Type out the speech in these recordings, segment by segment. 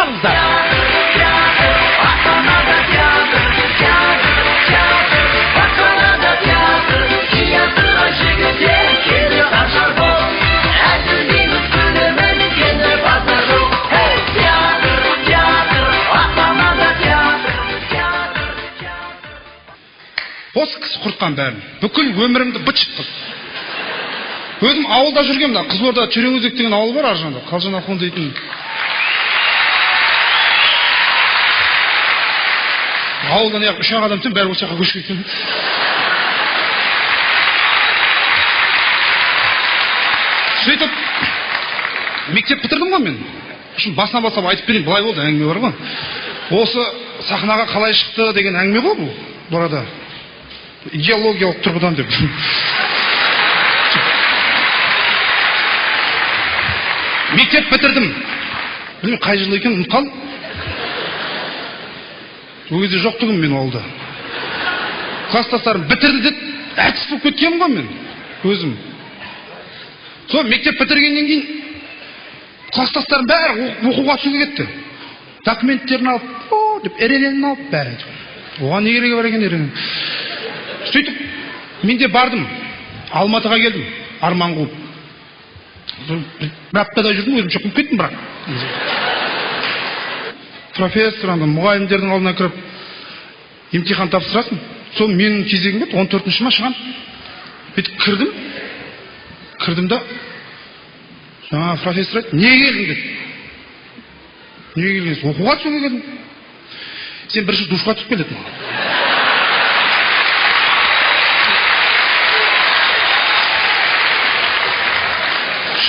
қабылдар. Осы кісі құртқан бәрін. Бүкіл өмірімді быт-шыт қылды. Өзім ауылда жүргем, Қызылорда Тереңөзек деген ауыл бар аржанда, Қалжан Ахун дейтін. Ауылдан үш ақ адам түн, бәрі осы жаққа көшіп кеткен. Сөйтіп, мектеп бітірдім ғой мен. Үшін басына бастап айтып берейін, былай болды, әңгіме бар ғой. Осы сахнаға қалай шықты деген әңгіме ғой бұл. Бұларда идеологиялық тұрғыдан деп. Мектеп бітірдім. Білмеймін, қай жылы екен, ұмытқан. Ол кезде жоқ тұғым мен ауылда. Класстастарым бітірді деді, әртіс болып кеткенмін ғой мен. Өзім. Сол мектеп бітіргеннен кейін класстастарым бәрі оқуға түсуге кетті. Документтерін алып, деп, РНН'ін алып бәрі. Оған не керегі бар екен РНН? Сөйтіп, мен де бардым. Алматыға келдім. Арман қуып. Бір аптада жүрдім, өзімше қуып кеттім бірақ. Профессор, мұғалімдердің алдына кіріп, емтихан тапсырасың. Сол менің кезегім еді, 14-ші ма шығам. Бүйтіп кірдім да, жаңа профессор айтты, не келдің деді. Не келгенсіз? Оқуға түсуге келдім. Сен бірінші душқа түсіп келеді ма?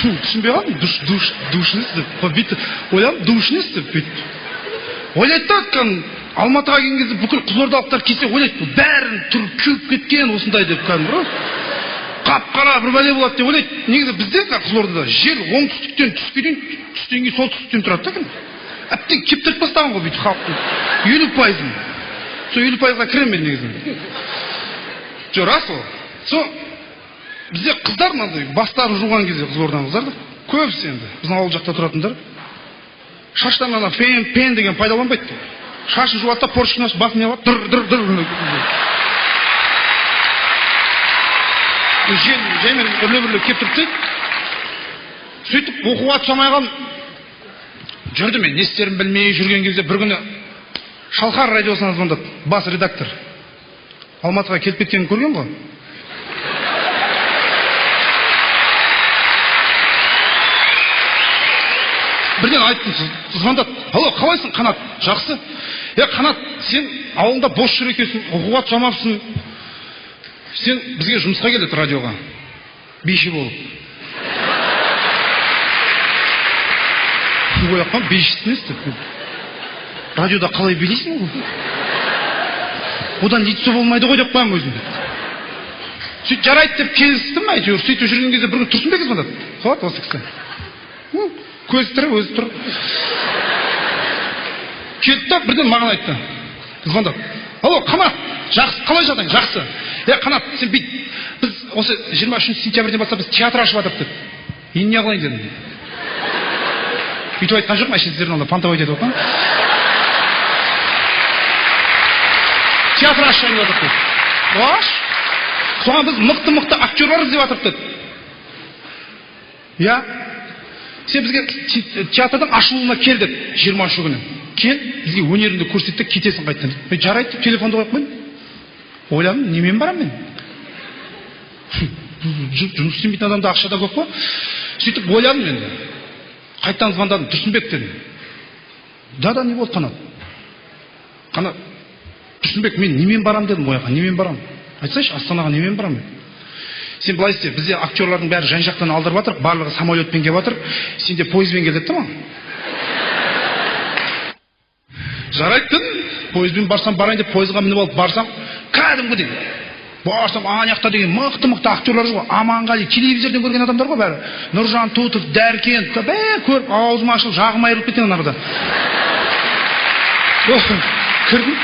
Түсінбей қалдым, душнес деп, ойлам, душнес деп, ойлайды да, Алматыға келген кезде бүкіл қызылордалықтар келсе ойлайды, бәрін тұрып күйіп кеткен осындай деп, қап-қара бір бәле болады деп ойлайды. Негізі бізде Қызылордада жер оңтүстіктен түстен кейін солтүстіктен тұрады да, әптен кептіріп бастаған ғой бүйтіп халықтың 50%-ын. Сол 50%-ға кірем мен негізі. Жоқ, рас ол. Сол бізде қыздар бастарын жуған кезде Қызылорданың қыздары көбісі енді біздің ауыл жақта тұратындар шаштан ана фен деген пайдаланбайды. Шашын жуады да поршықтың басын алады, дыр. Жаймен үрле-бүрле кептіріп тастайды. Сөйтіп оқуға түсе алмай қалдым. Жүрді мен, не істерін білмей жүрген кезде бір күні Шалқар радиосынан звондады, бас редактор. Алматыға келіп кеткенін көрген ғой. Бірден айттым, звондады. Алло, қалайсың, Қанат? Жақсы. Қанат, сен ауылда бос жүр екенсің, оқуға түсе алмапсың. Сен бізге жұмысқа келеді радиоға. Бейші болып. Ойлақпан, бейшісін естіп. Радиода қалай билейсің ғой? Одан нетсе болмайды ғой деп қоям өзімді. Сөйтіп жарайды деп келістім, әйтеуір. Сөйтіп жүрген кезде бір күн Тұрсынбек звондады. Қалады осы кісі. Көзі тірі, өзі тұр. Келді да бірден маған айтты. Звондап. Алло, Қанат, жақсы, қалай жағдайың? Жақсы. Қанат, сен бит, біз осы 23 сентябрьден бастап біз театр ашып жатырмыз деп. Енді не қылайын дедім. Бүйтіп айтқан жоқпын, сіздердің онда пантовать етіп отқан. Театр ашып жатырмыз деп. Ош? Соған біз мықты актерлар іздеп жатырмыз деп. Сен бізге театрдың ашылуына кел деп, 23 күні. Кел, бізге өнеріңді көрсетті, кетесің қайттан. Мен жарайды деп телефонды қойып қойдым. Ойладым, немен барам мен? Жұмыс істемейтін адамда ақша да көп қой. Сөйтіп ойладым енді. Қайттан звондадым, Тұрсынбек дедім. Да, не болды, Қанат? Қанат, Тұрсынбек, мен немен барам дедім ойға, немен барам? Айтсайшы, Астанаға немен барам мен? Сен былай істе, бізде актерлардың бәрі жан-жақтан алдырып жатыр, барлығы самолетпен келіп жатыр. Сен де пойызбен кел депті ма? Жарайды, пойызбен барсам барайын деп пойызға мініп алып барсам, кәдімгідей. Барсам аяқта деген мықты актерлар жоқ. Аманғали, телевизордан көрген адамдар ғой бәрі. Нұржан Тутов, Дәркен, көріп аузым ашылып, жағым айырылып кеткен анарда. Кірдім.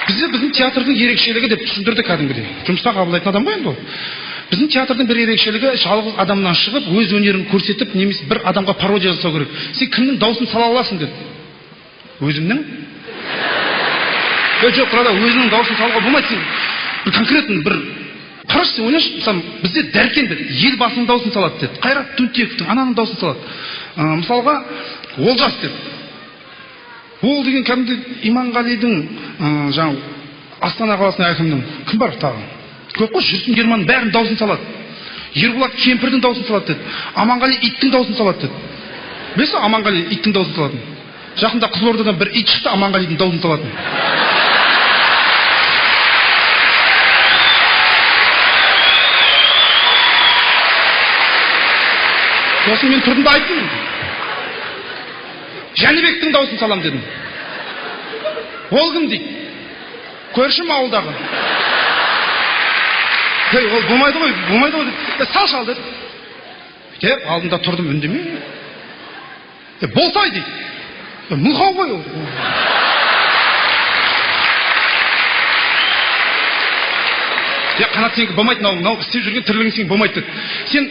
Бізде біздің театрдың ерекшелігі деп түсіндірді кәдімгідей. Жұмысқа қабылдайтын адам ғой енді ол. Біздің театрдың бір ерекшелігі жалғыз адамнан шығып, өз өнерін көрсетіп, немесе бір адамға пародия жасау керек. Сен кімнің дауысын сала аласың деді. Өзімнің? Жоқ, тұрада өзінің дауысын салуға болмайды. Сен бір конкретно бір қарашы, сен ойлашы, мысалы, бізде Дәркен деді, елбасының дауысын салады деді. Қайрат Түнтековтің ананың дауысын салады. Мысалға, Олжас деді. Ол деген кәдімгі Иманғалидың жаңа Астана қаласының әкімінің кім бар тағы? Көп қой, Жүрсін Ерманның бәрінің дауысын салады. Ерболат кемпірдің дауысын салады деді. Аманғали иттің дауысын салады деді. Білесіз, Аманғали иттің дауысын салатын. Жақында Қызылордадан бір ит шықты, Аманғалидың дауысын салатын. Сосын мен тұрдым да айттым. Жәнібектің дауысын салам дедім. Ол кім дейді? Көршім ауылдағы. Ол болмайды ғой деді. Сал деді. Деп, алдында тұрдым үндемей. Болсай дейді. Мылқау ғой ол. Қанат сенікі болмайды, мынау істеп жүрген тірлігің сен болмайды деді. Сен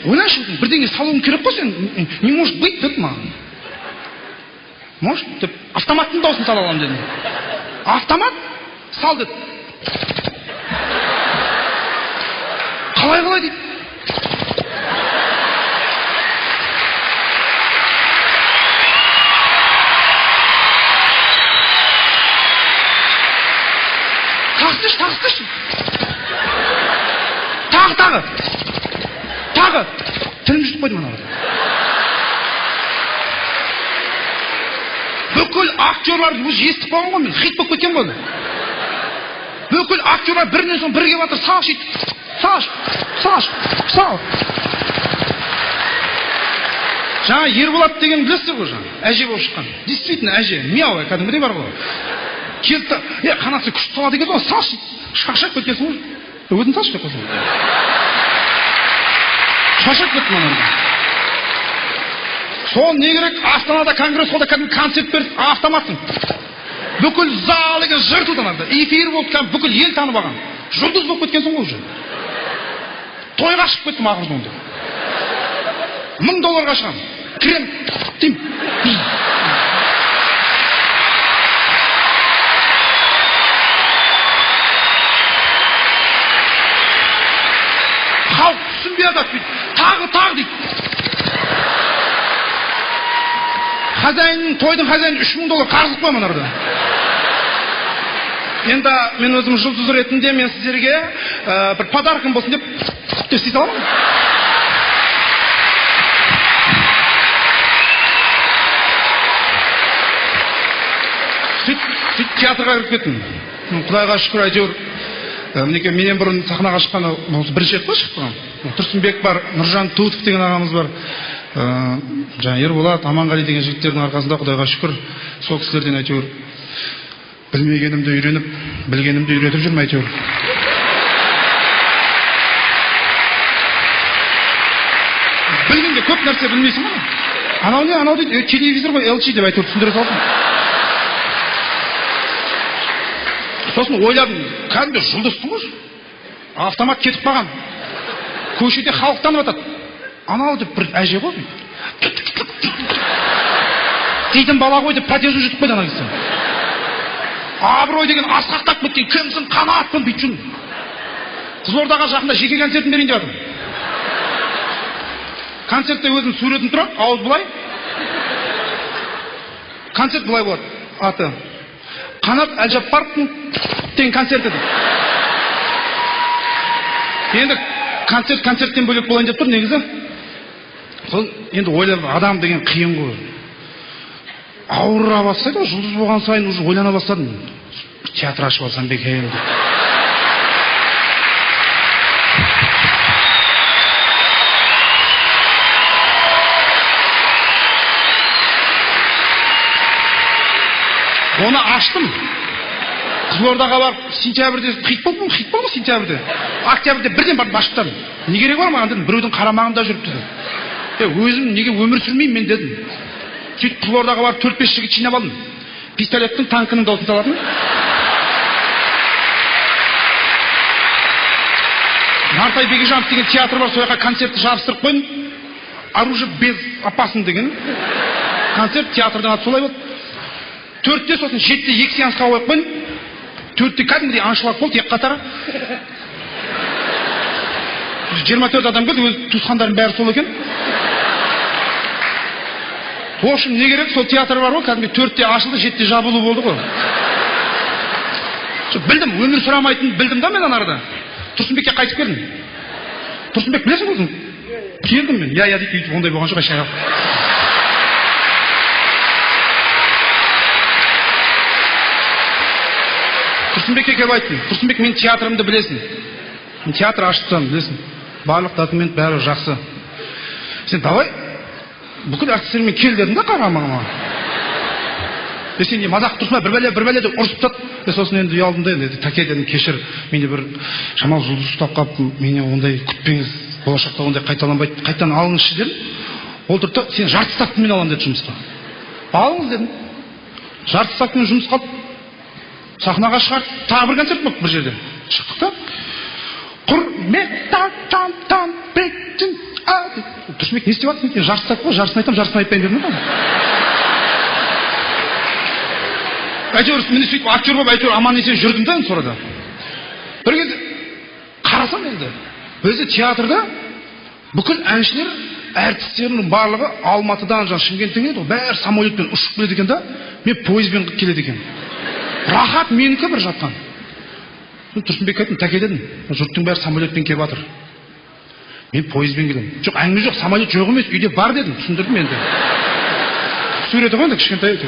ойлашы, бірдеңе салуың керек қой сен. Не может быть деді маған. Может деп, автоматтың дауысын сала аламын дедім. Автомат? Сал деді. Қалай дейді. Тағыстыршы. Тағы. Тілім жүріп қойды мына. Бүкіл актерлар өзі естіп қалған ғой, мен хит болып кеткен ғой. Бүкіл актерлар бірінен соң бірге батыр, сал. Жаңа Ерболат деген білесіздер ғой жаңа, әже болып шыққан. Действительно әже, мияу, кәдімгідей бар ғой. Келді, қанасы күшті салады екен, салшы, шашақ кеткенсің ғой. Өзін салшы деп қойсын. Шашақ кетті мына. Сол не керек? Астанада конгресс холда кәдімгі концерт берді, автоматтың. Бүкіл зал екен жыртылды анда. Эфир болып кәдімгі бүкіл ел танып алған. Жұлдыз болып кеткенсің ғой уже. Тойға шығып кеттім ақырын онда. $1000 шығам. Кірем, тим. Халық түсінбей атады дейді. Тағы дейді. Тойдың хозяйны $3000 қарызып қоймын арада. Енді мен өзім жұлдыз ретінде мен сіздерге бір подаркым болсын деп істей аламын. Сөйтіп театрға кіріп кеттім. Құдайға шүкір әйтеуір. Мінекей менен бұрын сахнаға шыққан бірінші рет қой шыққан. Тұрсынбек бар, Нұржан Туытов деген ағамыз бар. Жаңа Ерболат, Аманғали деген жігіттердің арқасында құдайға шүкір сол кісілерден әйтеуір білмегенімді үйреніп, білгенімді үйретіп жүрмін әйтеуір. Білгенде көп нәрсе білмейсің ғой. Анау дейді, телевизор ғой, LG деп әйтеуір түсіндіре салсын. Сосын ойладым, кәдімгі жұлдызсың ғой. Автомат кетіп қалған. Көшеде халық танып атады. Анау деп бір әже ғой. Дейтін бала ғой деп пәтезін жұтып қойды ана кісі. Абырой деген асқақтап кеткен, кімсің, қанатпын бүйтіп жүрмін. Қызылордаға жақында жеке концертін берейін деп жатырмын. Концертте өзім суретім тұрады, ауыз былай. Концерт былай болады. Аты Қанат Әлжаппаровтың деген концерті дейді. Енді концерттен бөлек болайын деп тұр негізі. Енді ойлап, адам деген қиын ғой. Ауыра бастайды, жұлдыз болған сайын уже ойлана бастадым. Театр ашып алсам бекем деп. Оны аштым. Қызылордаға барып, сентябрьде хит болды ма сентябрьде? Октябрьде бірден барып ашып тастадым. Не керек бар маған дедім, біреудің қарамағында жүріп дедім. Өзім неге өмір сүрмеймін мен дедім. Сөйтіп Қызылордаға барып 4-5 жігіт жинап алдым. Пистолеттің, танкінің дауысын салатын. Нартай Бекежанов деген театр бар, сол жаққа концертті жабыстырып қойдым. Оружие без опасно деген концерт, театрдан аты солай болды. 4-те, сосын 7-те 2 сеансқа қойып қойдым. 4-те кәдімгідей аншлаг болды, екі қатары. 24 адам келді, өз туысқандарының бәрі сол екен. В общем, не керек, сол театр бар ғой, кәдімгі 4-те ашылды, 7-те жабылу болды ғой. Білдім, өмір сұрамайтын білдім да мен анарда. Тұрсынбекке қайтып келдім. Тұрсынбек білесің өзің? Келдім мен. Я дейді, өйтіп ондай болған жоқ, шайға. Тұрсынбекке келіп айттым. Тұрсынбек, мен театрымды білесің. Мен театр аштым, білесің. Барлық документ бәрі жақсы. Сен давай бүкіл артистермен кел дедім да қарамағыма. Сен не мазақ тұрсына бір бәле деп ұрысып тат. Сосын енді ұялдым да енді тәке дедім, кешір. Менде бір шамал жұлдыз ұстап қалып, менен ондай күтпеңіз. Болашақта ондай қайталанбайды. Қайтадан алыңызшы дедім. Ол тұрды, сен жарты ставкамен аламын деді жұмысқа. Алыңыз дедім. Жарты ставкамен жұмыс қалып, сахнаға шығарды. Тағы бір концерт болды бір жерде. Шықтық та. Тұрсынбек, не істеп жатсың? Сен жарты ставка ғой, жарысын айтам, жарысын айтпайын дедім ғой. Әйтеуір мені сөйтіп актер болып әйтеуір аман есен жүрдім да енді сонда. Бір кезде қарасам енді өзі театрда бүкіл әншілер, әртістерінің барлығы Алматыдан Шымкенттен келеді ғой, бәрі самолетпен ұшып келеді екен да, мен пойызбен келеді екен. Рахат менікі бір жақтан. Тұрсынбек айттым, тәке дедім, жұрттың бәрі самолетпен келіп жатыр. Мен пойызбен келемін. Жоқ, әңгіме жоқ, самолет жоқ емес, үйде бар дедім, түсіндірдім енді. Суреті ғой енді кішкентай өте.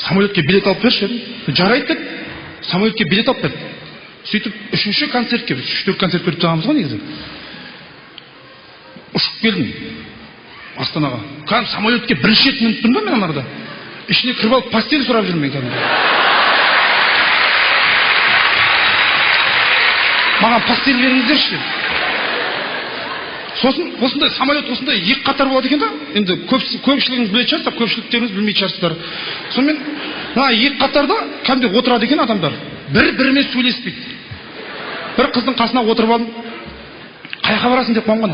Самолетке билет алып берші дедім. Жарайды деді. Самолетке билет алып берді. Сөйтіп, 3-ші концертке, 3-4 концерт көріп тұрғанбыз ғой негізі. Ұшып келдім Астанаға. Кәдімгі самолетке бірінші рет мініп тұрмын да мен анарда. Ішіне кіріп алып постель сұрап жүрмін мен кәдімгі. Маған постель беріңіздерші деді. Сосын осындай самолет осындай екі қатар болады екен да. Енді көпшілігіңіз білетін шығарсыздар, көпшіліктеріңіз білмейтін шығарсыздар. Сонымен мына екі қатарда кәдімгі отырады екен адамдар. Бір-бірімен сөйлеспейді. Бір қыздың қасына отырып алдым. Қайқа барасың деп қойған.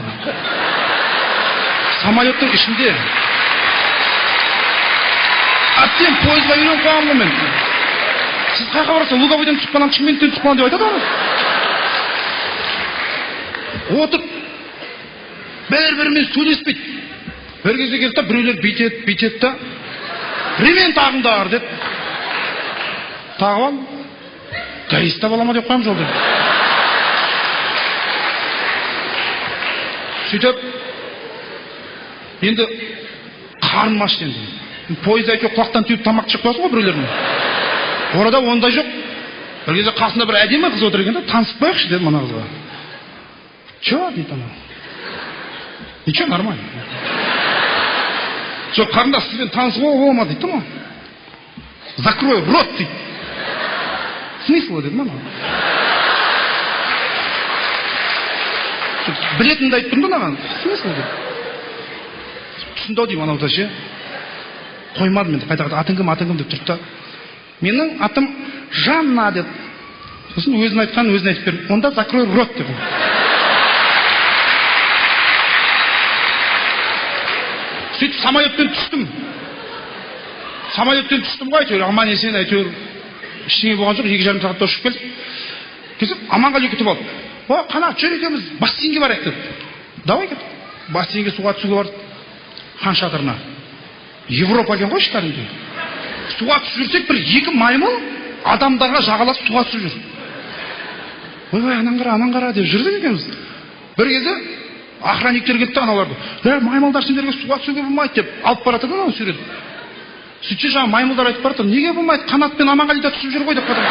Самолеттің ішінде. Әттен пойызға үйреніп қойғанмын мен. Сіз қайқа барасың? Луговойдан түсіп қалам, Шымкенттен түсіп қалам деп айтады ғой. Отыр. Бір-бірімен сөйлеспейді. Бір кезде келді да, біреулер бүйтеді да. Ремень тағыңдар деді. Тағып ал. Гаиста балама деп қойым жолда. Сөйтіп, енді қарным ашты енді. Пойызда әйтеуір құлақтан түйіп тамақ шығып қоясың ғой біреулердің. Орада ондай жоқ. Бір кезде қасында бір әдемі қыз отыр екен да, танысып қояйықшы деді мына қызға. Чё дейді ана? Ничего, нормально. Жоқ, қарындас, сізбен танысуға болмады дейді ма? Закрой рот дейді. Смысл деді ма? Білетінді айтып тұрмын да маған. Смысл деді. Түсінді ау деймін анау да ше. Қоймадым енді қайта атың кім деп тұрды да. Менің атым Жанна деді. Сосын өзін айтқан өзін айтып берді. Онда закрой рот деді. Сөйтіп самолеттен түстім. Самолеттен түстім ғой әйтеуір, аман есен әйтеуір. Ештеңе болған жоқ, 2,5 сағатта ұшып келдік. Келсем, Аманғали күтіп алды. О, қана, жүр екеуміз бассейнге барайық деді. Давай кет. Бассейнге суға түсуге бардық. Хан шатырына. Европа екен ғой кәдімгі. Суға түсіп жүрсек, бір 2 маймыл адамдарға жағаласып суға түсіп жүр. Ой, анан қара деп жүрдік екенбіз. Бір кезде охранниктер кетті аналарды. Маймылдар сендерге суға түсуге болмайды деп алып барады да анау сурет. Сөйтсе жаңа маймылдар айтып барады, неге болмайды? Қанатпен Аманғалида түсіп жүр ғой деп қойды.